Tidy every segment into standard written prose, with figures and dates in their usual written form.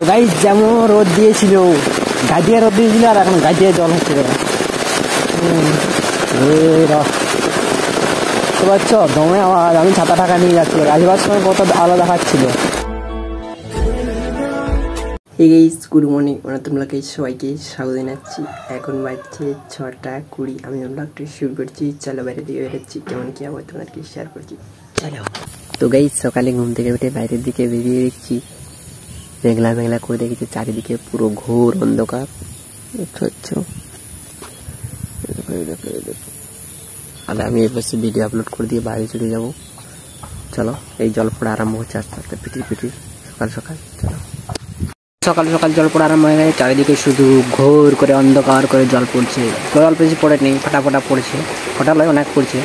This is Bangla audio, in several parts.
গাইস যেমন রোদ দিয়েছিল, গাজিয়া রোদ দিয়েছিল আর এখন গাজিয়া জল হচ্ছে। বুঝতে পারছো দমে আওয়াজ। আমি ছাতা টাকা নিয়ে যাচ্ছি, আসবার সময় কত আলো দেখাচ্ছিল। এই গাইস গুড মর্নিং, তোমরাকে সবাইকে স্বাগত জানাচ্ছি। এখন বাজছে 6:20। আমি ব্লগটা শুরু করছি। চলো বাইরে দিকে বেরোচ্ছি, কেমন কি আবার তোমাদেরকে শেয়ার করছি। চলো। তো গাইস সকালে ঘুম থেকে উঠে বাইরের দিকে বেরিয়ে দেখছি মেঘলা মেঘলা করে দেখেছি, চারিদিকে পুরো ঘোর অন্ধকার। আর আমি এবার ভিডিও আপলোড করে দিয়ে বাইরে চলে যাবো। চলো, এই জল পড়া আরম্ভ হচ্ছে আস্তে আস্তে, পিটির পিটির সকাল সকাল। চলো, সকাল সকাল জল পড়া আরম্ভ হয়ে গেছে। চারিদিকে শুধু ঘোর করে অন্ধকার করে জল পড়ছে। জল বেশি পড়ে নেই, ফোটা ফোটা পড়ছে, ফোটা লয় অনেক পড়ছে।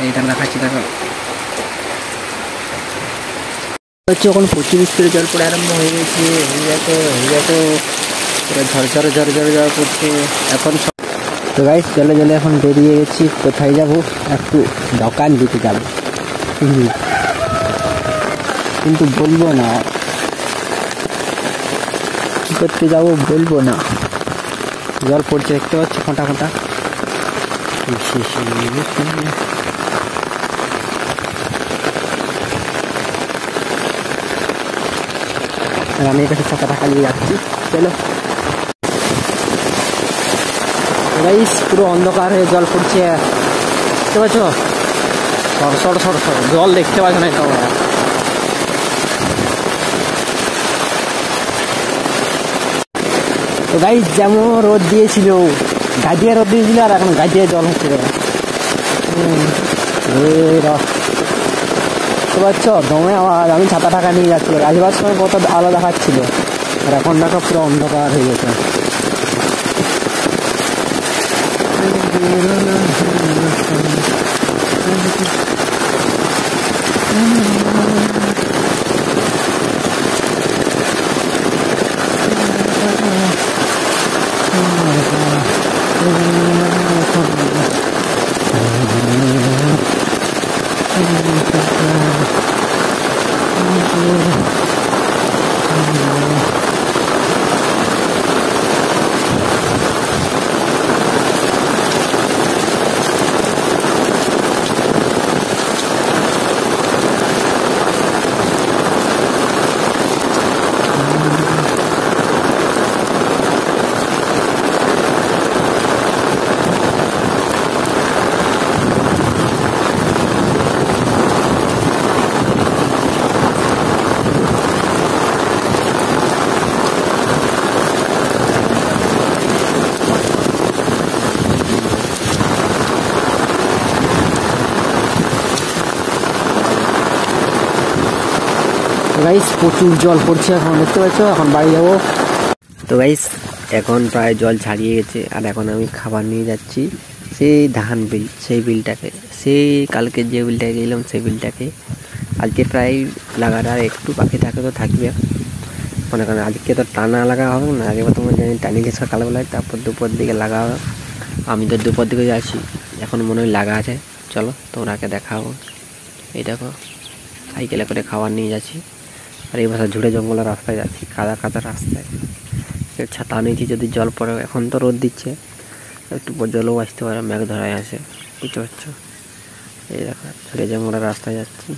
এইটা দেখাচ্ছি, দেখো হচ্ছে এখন প্রচুর স্পিডে জল পড়ে আরম্ভ হয়ে গেছে। ঝরঝর ঝরঝর জল পড়ছে এখন। তো গাইস জলে জলে এখন বেরিয়ে গেছি। কোথায় যাব? একটু দোকান দিতে যাব, কিন্তু বলবো না কি করতে যাবো, বলবো না। জল পড়ছে দেখতে পাচ্ছি, ফোঁটা ফোঁটা। আর আমি এখানে ছাতা টাকা নিয়ে যাচ্ছি। চলো গাইস, পুরো অন্ধকার হয়ে জল পড়ছে, দেখতে পাচ্ছ? সর সর সর, জল দেখতে পাচ্ছ না তোমরা? তো গাইস যেমন রোদ দিয়েছিল, গাজিয়া রোদ দিয়েছিল আর এখন গাজিয়া জল হচ্ছে। বুঝতে পারছো দমে আওয়াজ। আমি ছাতা টাকা নিয়ে যাচ্ছি, আসবার সময় কত আলো দেখাচ্ছিল, আর এখন দেখো পুরো অন্ধকার হয়ে গেছে। গাইস প্রচুর জল পড়ছে এখন, দেখতে পাচ্ছ? এখন বাড়ি যাবো। তো গাইস এখন প্রায় জল ছাড়িয়ে গেছে, আর এখন আমি খাবার নিয়ে যাচ্ছি সেই ধান বিল, সেই বিলটাকে, সেই কালকে যে বিলটাকে গেলাম সেই বিলটাকে। আজকে প্রায় লাগাটা একটু বাকি থাকে, তো থাকবে মনে করেন। আজকে তো টানা লাগা হবে না, আগে তোমার জানি টানি গেছে সকালবেলায়, তারপর দুপুর দিকে লাগা হবে। আমি তো দুপুর দিকে যাচ্ছি, এখন মনে হয় লাগা আছে। চলো তোমরাকে দেখাবো। এই দেখো সাইকেলে করে খাবার নিয়ে যাচ্ছি, আর এই ভাষা ঝুড়ে জঙ্গলের রাস্তায় যাচ্ছি, কাদা কাদা রাস্তায়। ছাতা নিয়েছি, যদি জল পড়ে। এখন তো রোদ দিচ্ছে, একটু জলও আসতে পারে, মেঘ ধরায় আসে, বুঝতে পারছো? এই দেখো ঝুড়ে জঙ্গলের রাস্তায় যাচ্ছি।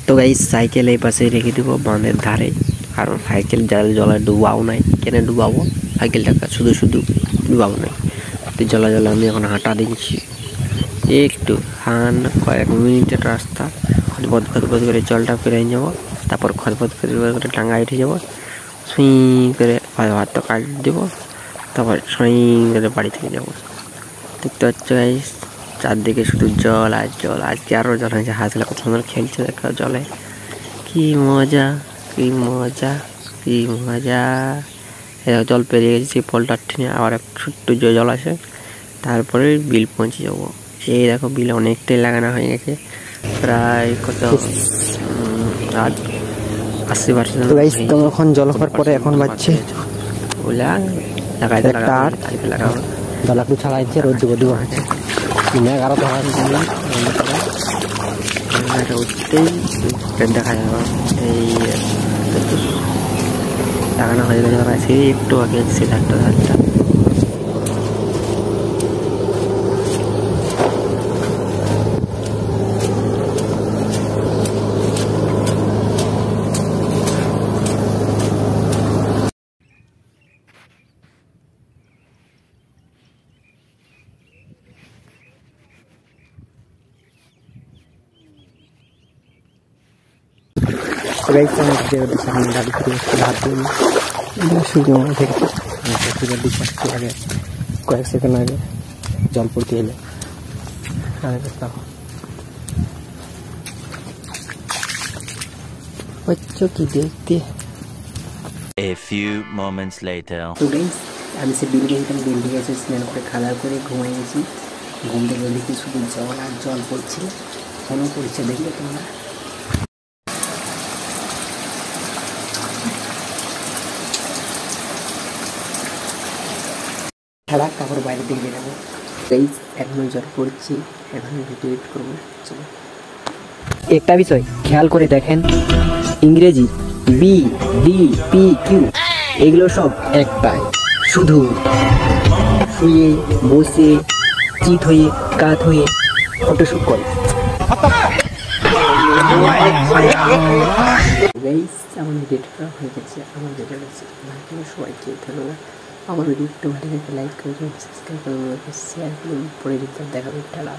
তো গাইস সাইকেল এই পাশে রেখে দেবো বাঁধের ধারে, কারণ সাইকেল জলে ডুবাও নাই। কেন ডুবাবো সাইকেলটাকে? শুধু শুধু ডুবাবো নাই। তো জলে জলে আমি এখন হাঁটা দিচ্ছি একটু, কয়েক মিনিটের রাস্তা। খদপদ খদপদ করে জলটা পেরিয়ে যাবো, তারপর খদপদ করে টাঙ্গায় উঠে যাবো, সুই করে ভাত কাট দেবো, তারপর সুই করে বাড়ি থেকে যাবো। দেখতে পাচ্ছ গাইস চারদিকে শুধু জল আর জল। আজকে আরও জল হয়েছে, হাসলে কত সুন্দর খেলছে দেখো জলে। কি মজা, কি মজা, কি মজা। জল পেরিয়ে গেছে সেই পোলটার ঠিনে, আবার এক ছোট্ট জল আছে, তারপরে বিল পৌঁছে যাবো। এই দেখো বিল অনেকটাই লাগানো হয়ে গেছে, প্রায় কত 80%। এখন জল হওয়ার পরে এখন বাজছে লাগাবো। জলাকু ছাড়াইছে রোদ দিব দিব আছে মেঘ আরো ধরা উঠতেই দেখা যাবে এই লাগানো হয়ে গেছে সেই একটু আগে সে ধারটা কয়েক সেকেন্ড আগে জল পড়তে এলে কি দেখতে A few moments later. তো গাইস আমি সে বিল্ডিং এসে স্নান করে খাওয়া করে ঘুমাই গেছি ঘুম থেকে দেখি শুধু জল আর জল পড়ছিল ফোনও পড়ছে দেখলে তোমরা খেলা কাপড় বাইরে দিকে যাবো গাইস এখনো জল পড়ছে এখন ভিডিও এডিট করবো চলো একটা বিষয় খেয়াল করে দেখেন ইংরেজি বি ডি পি কিউ এগুলো সব একটাই শুধু শুয়ে বসে চিত হয়ে কাত হয়ে ফটোশুট করে গাইস আমার ভিডিওটা হয়ে গেছে আমার ভিডিও সবাইকে ধন্যবাদ আমার ভিডিও একটু ভালো লাগে লাইক করবেন সাবস্ক্রাইব করবেন শেয়ার করবেন পরে দেখাবেন টাটা।